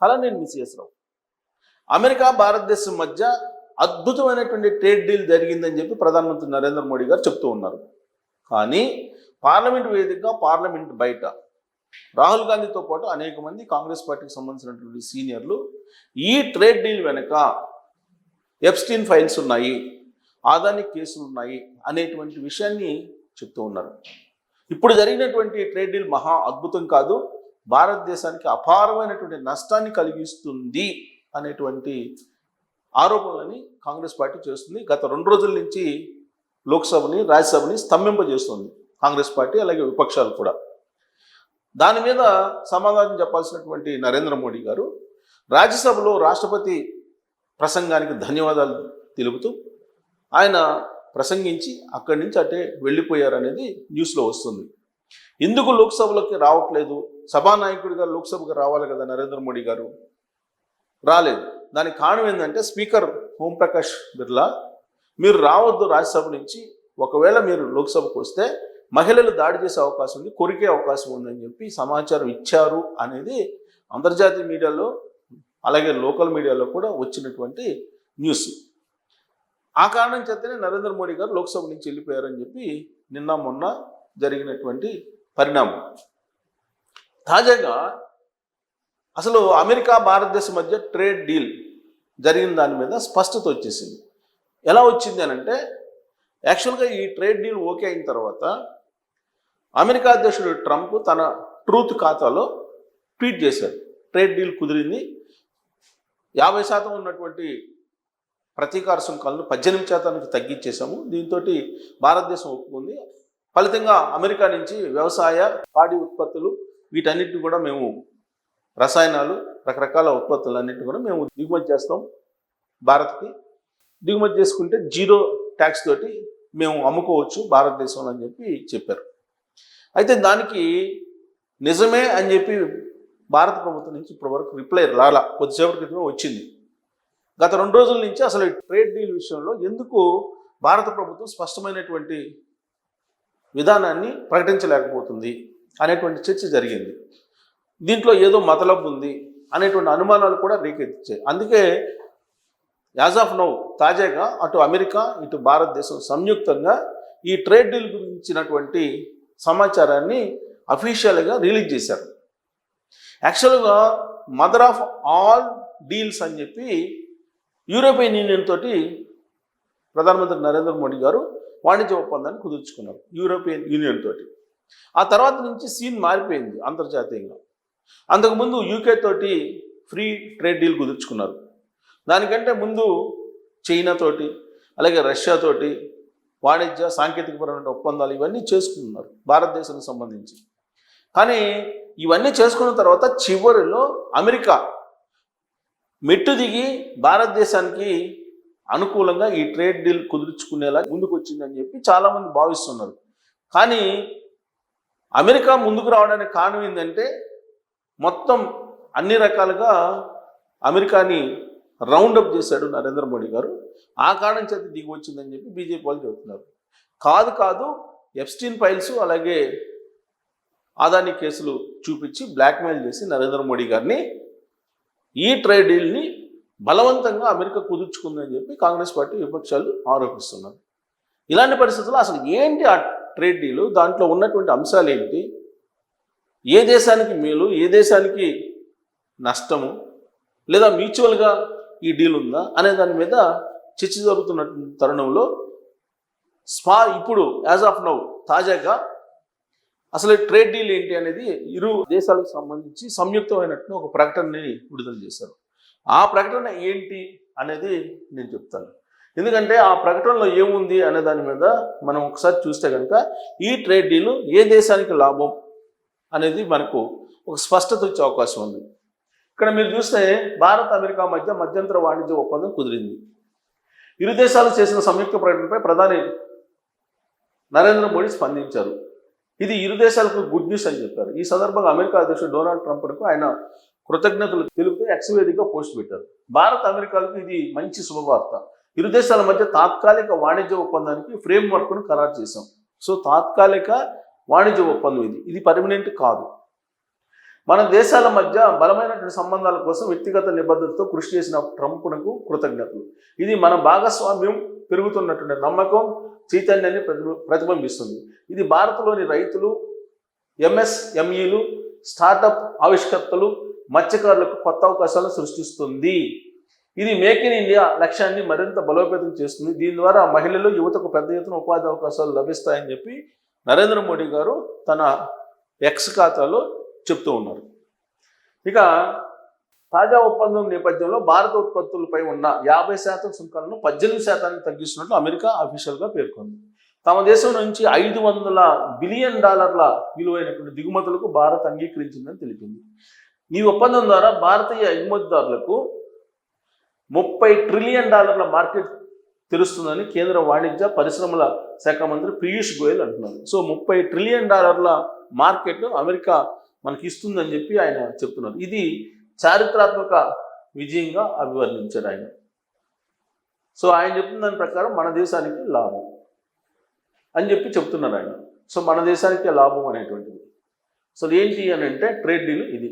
తలనేని Srinivasarao. America భారతదేశం మధ్య అద్భుతమైనటువంటి ట్రేడ్ డీల్ జరిగిందని చెప్పి ప్రధానమంత్రి నరేంద్ర మోడీ గారు చెప్తూ ఉన్నారు. కానీ పార్లమెంట్ వేదికగా, పార్లమెంట్ బయట రాహుల్ గాంధీతో పాటు అనేక మంది కాంగ్రెస్ పార్టీకి సంబంధించినటువంటి సీనియర్లు ఈ ట్రేడ్ డీల్ వెనుక ఎప్స్టీన్ ఫైల్స్ ఉన్నాయి, ఆదాని కేసులు ఉన్నాయి అనేటువంటి విషయాన్ని చెప్తూ ఉన్నారు. ఇప్పుడు జరిగినటువంటి ట్రేడ్ డీల్ మహా అద్భుతం కాదు, భారతదేశానికి అపారమైనటువంటి నష్టాన్ని కలిగిస్తుంది అనేటువంటి ఆరోపణలని కాంగ్రెస్ పార్టీ చేస్తుంది. గత 2 రోజుల నుంచి లోక్సభని, రాజ్యసభని స్తంభింపజేస్తుంది కాంగ్రెస్ పార్టీ, అలాగే విపక్షాలు కూడా. దాని మీద సమాధానం చెప్పాల్సినటువంటి నరేంద్ర మోడీ గారు రాజ్యసభలో రాష్ట్రపతి ప్రసంగానికి ధన్యవాదాలు తెలుపుతూ ఆయన ప్రసంగించి అక్కడి నుంచి అటే వెళ్ళిపోయారనేది న్యూస్లో వస్తుంది. ఎందుకు లోక్సభలోకి రావట్లేదు? సభానాయకుడిగా లోక్సభకు రావాలి కదా నరేంద్ర మోడీ గారు, రాలేదు. దానికి కారణం ఏంటంటే స్పీకర్ ఓంప్రకాష్ బిర్లా మీరు రావద్దు రాజ్యసభ నుంచి, ఒకవేళ మీరు లోక్సభకు వస్తే మహిళలు దాడి చేసే అవకాశం ఉంది, కొరికే అవకాశం ఉందని చెప్పి సమాచారం ఇచ్చారు అనేది అంతర్జాతీయ మీడియాలో అలాగే లోకల్ మీడియాలో కూడా వచ్చినటువంటి న్యూస్. ఆ కారణం చేతనే నరేంద్ర మోడీ గారు లోక్సభ నుంచి వెళ్ళిపోయారని చెప్పి నిన్న మొన్న జరిగినటువంటి పరిణామం. తాజాగా అసలు అమెరికా భారతదేశం మధ్య ట్రేడ్ డీల్ జరిగిన దాని మీద స్పష్టత వచ్చేసింది. ఎలా వచ్చింది అని అంటే, యాక్చువల్గా ఈ ట్రేడ్ డీల్ ఓకే అయిన తర్వాత అమెరికా అధ్యక్షుడు ట్రంప్ తన ట్రూత్ ఖాతాలో ట్వీట్ చేశాడు, ట్రేడ్ డీల్ కుదిరింది, 50% ఉన్నటువంటి ప్రతీకార సుంకాలను 18% తగ్గించేశాము, దీంతో భారతదేశం ఒప్పుకుంది, ఫలితంగా అమెరికా నుంచి వ్యవసాయ, పాడి ఉత్పత్తులు వీటన్నిటిని కూడా మేము, రసాయనాలు, రకరకాల ఉత్పత్తులన్నింటినీ కూడా మేము దిగుమతి చేస్తాం భారత్కి, దిగుమతి చేసుకుంటే 0 ట్యాక్స్ తోటి మేము అమ్ముకోవచ్చు భారతదేశంలో అని చెప్పి చెప్పారు. అయితే దానికి నిజమే అని చెప్పి భారత ప్రభుత్వం నుంచి ఇప్పటివరకు రిప్లై రాలా, కొద్దిసేపటి క్రితమే వచ్చింది. గత 2 రోజుల నుంచి అసలు ట్రేడ్ డీల్ విషయంలో ఎందుకు భారత ప్రభుత్వం స్పష్టమైనటువంటి విధానాన్ని ప్రకటించలేకపోతుంది అనేటువంటి చర్చ జరిగింది. దీంట్లో ఏదో మతలబు ఉంది అనేటువంటి అనుమానాలు కూడా రేకెత్తించాయి. అందుకే యాజ్ ఆఫ్ నౌ తాజాగా అటు అమెరికా ఇటు భారతదేశం సంయుక్తంగా ఈ ట్రేడ్ డీల్ గురించినటువంటి సమాచారాన్ని అఫీషియల్గా రిలీజ్ చేశారు. యాక్చువల్గా మదర్ ఆఫ్ ఆల్ డీల్స్ అని చెప్పి యూరోపియన్ యూనియన్ తోటి ప్రధానమంత్రి నరేంద్ర మోడీ గారు వాణిజ్య ఒప్పందాన్ని కుదుర్చుకున్నారు యూరోపియన్ యూనియన్ తోటి. ఆ తర్వాత నుంచి సీన్ మారిపోయింది అంతర్జాతీయంగా. అంతకుముందు యూకే తోటి ఫ్రీ ట్రేడ్ డీల్ కుదుర్చుకున్నారు. దానికంటే ముందు చైనా తోటి అలాగే రష్యా తోటి వాణిజ్య సాంకేతికపరమైన ఒప్పందాలు ఇవన్నీ చేసుకున్నారు భారతదేశానికి సంబంధించి. కానీ ఇవన్నీ చేసుకున్న తర్వాత చివరిలో అమెరికా మెట్టు దిగి భారతదేశానికి అనుకూలంగా ఈ ట్రేడ్ డీల్ కుదుర్చుకునేలా ముందుకు వచ్చిందని చెప్పి చాలామంది భావిస్తున్నారు. కానీ అమెరికా ముందుకు రావడానికి కారణం ఏంటంటే మొత్తం అన్ని రకాలుగా అమెరికాని రౌండప్ చేశాడు నరేంద్ర మోడీ గారు. ఆ కారణం చేత దిగి వచ్చిందని చెప్పి బీజేపీ వాళ్ళు చెబుతున్నారు. కాదు, ఎప్స్టీన్ ఫైల్స్ అలాగే ఆదాని కేసులు చూపించి బ్లాక్మెయిల్ చేసి నరేంద్ర మోడీ గారిని ఈ ట్రేడ్ డీల్ని బలవంతంగా అమెరికా కుదుర్చుకుందని చెప్పి కాంగ్రెస్ పార్టీ విపక్షాలు ఆరోపిస్తున్నారు. ఇలాంటి పరిస్థితుల్లో అసలు ఏంటి ఆ ట్రేడ్ డీలు, దాంట్లో ఉన్నటువంటి అంశాలు ఏంటి, ఏ దేశానికి మేలు, ఏ దేశానికి నష్టము, లేదా మ్యూచువల్గా ఈ డీల్ ఉందా అనే దాని మీద చర్చ జరుగుతున్న తరుణంలో ఇప్పుడు యాజ్ ఆఫ్ నౌ తాజాగా అసలు ట్రేడ్ డీల్ ఏంటి అనేది ఇరు దేశాలకు సంబంధించి సంయుక్తమైనట్టు ఒక ప్రకటనని విడుదల చేశారు. ఆ ప్రకటన ఏంటి అనేది నేను చెప్తాను. ఎందుకంటే ఆ ప్రకటనలో ఏముంది అనే దాని మీద మనం ఒకసారి చూస్తే కనుక ఈ ట్రేడ్ డీల్ ఏ దేశానికి లాభం అనేది మనకు ఒక స్పష్టత వచ్చే అవకాశం ఉంది. ఇక్కడ మీరు చూస్తే భారత్ అమెరికా మధ్య మధ్యంతర వాణిజ్య ఒప్పందం కుదిరింది. ఇరు దేశాలు చేసిన సంయుక్త ప్రకటనపై ప్రధాని నరేంద్ర మోడీ స్పందించారు. ఇది ఇరు దేశాలకు గుడ్ న్యూస్ అని చెప్పారు. ఈ సందర్భంగా అమెరికా అధ్యక్షుడు డొనాల్డ్ ట్రంప్కు ఆయన కృతజ్ఞతలు తెలుపుతూ ఎక్స్ వేదికగా పోస్ట్ పెట్టారు. భారత్ అమెరికాలకు ఇది మంచి శుభవార్త. ఇరు దేశాల మధ్య తాత్కాలిక వాణిజ్య ఒప్పందానికి ఫ్రేమ్ వర్క్ను ఖరారు చేశాం. సో తాత్కాలిక వాణిజ్య ఒప్పందం ఇది పర్మనెంట్ కాదు. మన దేశాల మధ్య బలమైనటువంటి సంబంధాల కోసం వ్యక్తిగత నిబద్ధతతో కృషి చేసిన ట్రంప్నకు కృతజ్ఞతలు. ఇది మన భాగస్వామ్యం పెరుగుతున్నటువంటి నమ్మకం, చైతన్యాన్ని ప్రతిబింబిస్తుంది. ఇది భారత్లోని రైతులు, ఎంఎస్ఎంఈలు, స్టార్టప్ ఆవిష్కర్తలు, మత్స్యకారులకు కొత్త అవకాశాలను సృష్టిస్తుంది. ఇది మేక్ ఇన్ ఇండియా లక్ష్యాన్ని మరింత బలోపేతం చేస్తుంది. దీని ద్వారా మహిళలు, యువతకు పెద్ద ఎత్తున ఉపాధి అవకాశాలు లభిస్తాయని చెప్పి నరేంద్ర మోడీ గారు తన ఎక్స్ ఖాతాలో చెప్తూ ఉన్నారు. ఇక తాజా ఒప్పందం నేపథ్యంలో భారత ఉత్పత్తులపై ఉన్న 50% సుంకాలను 18% తగ్గిస్తున్నట్లు అమెరికా అఫీషియల్గా పేర్కొంది. తమ దేశం నుంచి $500 బిలియన్ విలువైనటువంటి దిగుమతులకు భారత్ అంగీకరించిందని తెలిపింది. ఈ ఒప్పందం ద్వారా భారతీయ ఎగుమతిదారులకు $30 ట్రిలియన్ మార్కెట్ తెలుస్తుందని కేంద్ర వాణిజ్య పరిశ్రమల శాఖ మంత్రి పీయూష్ గోయల్ అంటున్నారు. సో $30 ట్రిలియన్ మార్కెట్ అమెరికా మనకి ఇస్తుందని చెప్పి ఆయన చెప్తున్నారు. ఇది చారిత్రాత్మక విజయంగా అభివర్ణించారు ఆయన. సో ఆయన చెప్పిన దాని ప్రకారం మన దేశానికి లాభం అని చెప్పి చెప్తున్నారు ఆయన. సో మన దేశానికి లాభం అనేటువంటిది అసలు ఏంటి అని అంటే ట్రేడ్ డీల్ ఇది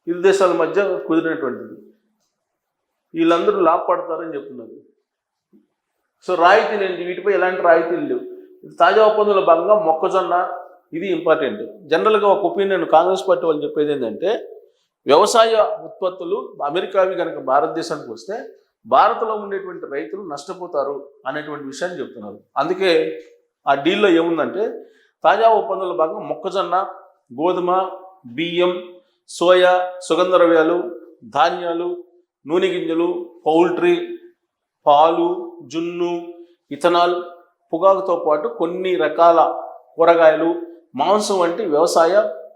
ఇరు దేశాల మధ్య కుదిరినటువంటిది. వీళ్ళందరూ లాభపడతారని చెప్తున్నారు. సో రాయితీలు ఏంటి? వీటిపై ఎలాంటి రాయితీలు లేవు. తాజా ఒప్పందంలో భాగంగా మొక్కజొన్న ఇది ఇంపార్టెంట్. జనరల్గా ఒక ఒపీనియన్ కాంగ్రెస్ పార్టీ వాళ్ళు చెప్పేది ఏంటంటే వ్యవసాయ ఉత్పత్తులు అమెరికావి కనుక భారతదేశానికి వస్తే భారత్లో ఉండేటువంటి రైతులు నష్టపోతారు అనేటువంటి విషయాన్ని చెప్తున్నారు. అందుకే ఆ డీల్లో ఏముందంటే తాజా ఒప్పందంలో భాగంగా మొక్కజొన్న, గోధుమ, బియ్యం, సోయా, సుగంధ ద్రవ్యాలు, ధాన్యాలు, నూనె గింజలు, పౌల్ట్రీ, పాలు, జున్ను, ఇథనాల్, పొగాకుతో పాటు కొన్ని రకాల కూరగాయలు, మాంసం వంటి వ్యవసాయ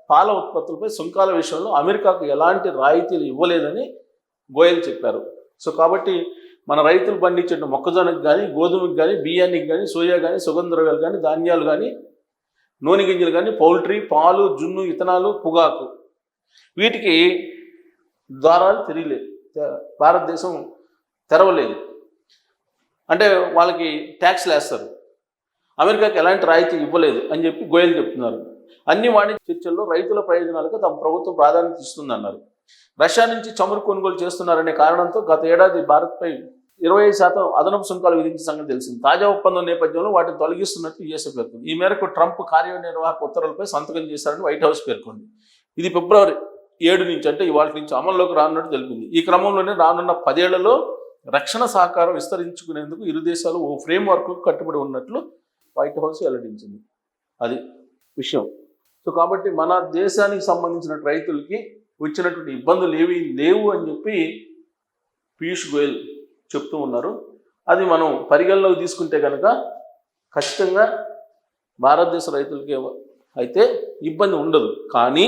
పాల ఉత్పత్తులపై సుంకాల విషయంలో అమెరికాకు ఎలాంటి రాయితీలు ఇవ్వలేదని గోయల్ చెప్పారు. సో కాబట్టి మన రైతులు పండించే మొక్కజొన్నకు కానీ, గోధుమకి కానీ, బియ్యానికి కానీ, సోయా కానీ, సుగంధ ద్రవ్యాలు కానీ, ధాన్యాలు కానీ, నూనె గింజలు కానీ, పౌల్ట్రీ, పాలు, జున్ను, ఇథనాలు, పొగాకు వీటికి ద్వారాలు తెరవలేదు. భారతదేశం తెరవలేదు. అంటే వాళ్ళకి ట్యాక్స్లు వేస్తారు. అమెరికాకి ఎలాంటి రాయితీ ఇవ్వలేదు అని చెప్పి గోయల్ చెప్తున్నారు. అన్ని వాణిజ్య చర్చల్లో రైతుల ప్రయోజనాలకు తమ ప్రభుత్వం ప్రాధాన్యత ఇస్తుందన్నారు. రష్యా నుంచి చమురు కొనుగోలు చేస్తున్నారనే కారణంతో గత ఏడాది భారత్పై 25% అదనపు సుంకాలు విధించిన సంగతి తెలిసింది. తాజా ఒప్పందం నేపథ్యంలో వాటిని తొలగిస్తున్నట్టు యూఎస్ పేర్కొంది. ఈ మేరకు ట్రంప్ కార్యనిర్వాహక ఉత్తర్వులపై సంతకం చేశారని వైట్ హౌస్ పేర్కొంది. ఇది ఫిబ్రవరి 7 నుంచి అంటే ఇవాళ నుంచి అమల్లోకి రానున్నట్టు తెలిపింది. ఈ క్రమంలోనే రానున్న 10 ఏళ్లలో రక్షణ సహకారం విస్తరించుకునేందుకు ఇరు దేశాలు ఓ ఫ్రేమ్వర్క్ కట్టుబడి ఉన్నట్లు వైట్ హౌస్ వెల్లడించింది. అది విషయం. సో కాబట్టి మన దేశానికి సంబంధించిన రైతులకి వచ్చినటువంటి ఇబ్బందులు ఏవి లేవు అని చెప్పి పీయూష్ గోయల్ చెప్తూ ఉన్నారు. అది మనం పరిగణలోకి తీసుకుంటే కనుక ఖచ్చితంగా భారతదేశ రైతులకి అయితే ఇబ్బంది ఉండదు. కానీ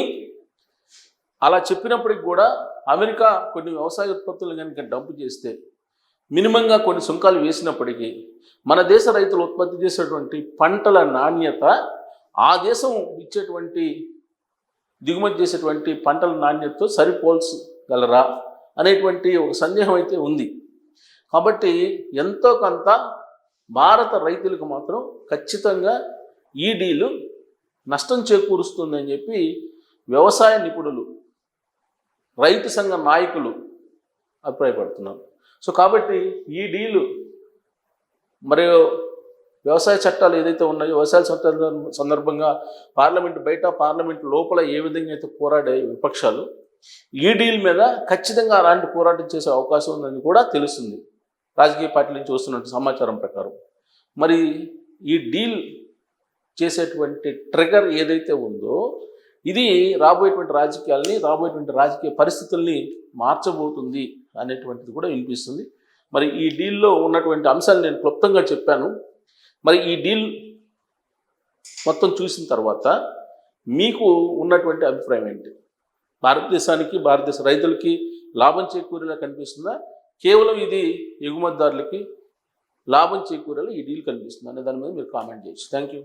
అలా చెప్పినప్పటికి కూడా అమెరికా కొన్ని వ్యవసాయ ఉత్పత్తులు కనుక డంప్ చేస్తే మినిమంగా కొన్ని సుంకాలు వేసినప్పటికీ మన దేశ రైతులు ఉత్పత్తి చేసేటువంటి పంటల నాణ్యత ఆ దేశం ఇచ్చేటువంటి దిగుమతి చేసేటువంటి పంటల నాణ్యతతో సరిపోల్చగలరా అనేటువంటి ఒక సందేహం అయితే ఉంది. కాబట్టి ఎంతో కొంత భారత రైతులకు మాత్రం ఖచ్చితంగా ఈ డీలు నష్టం చేకూరుస్తుందని చెప్పి వ్యవసాయ నిపుణులు, రైతు సంఘ నాయకులు అభిప్రాయపడుతున్నారు. సో కాబట్టి ఈ డీలు మరియు వ్యవసాయ చట్టాలు ఏదైతే ఉన్నాయో వ్యవసాయ చట్టాల సందర్భంగా పార్లమెంటు బయట, పార్లమెంటు లోపల ఏ విధంగా అయితే పోరాడే విపక్షాలు ఈ డీల్ మీద ఖచ్చితంగా అలాంటి పోరాటం చేసే అవకాశం ఉందని కూడా తెలుస్తుంది రాజకీయ పార్టీల నుంచి వస్తున్నట్టు సమాచారం ప్రకారం. మరి ఈ డీల్ చేసేటువంటి ట్రిగర్ ఏదైతే ఉందో ఇది రాబోయేటువంటి రాజకీయాల్ని, రాబోయేటువంటి రాజకీయ పరిస్థితుల్ని మార్చబోతుంది అనేటువంటిది కూడా వినిపిస్తుంది. మరి ఈ డీల్లో ఉన్నటువంటి అంశాలు నేను క్లుప్తంగా చెప్పాను. మరి ఈ డీల్ మొత్తం చూసిన తర్వాత మీకు ఉన్నటువంటి అభిప్రాయం ఏంటి? భారతదేశానికి, భారతదేశ రైతులకి లాభం చేకూరేలా కనిపిస్తుందా, కేవలం ఇది ఎగుమతిదారులకి లాభం చేకూరేలా ఈ డీల్ కనిపిస్తుంది అనే దాని మీద మీరు కామెంట్ చేయొచ్చు. Thank you.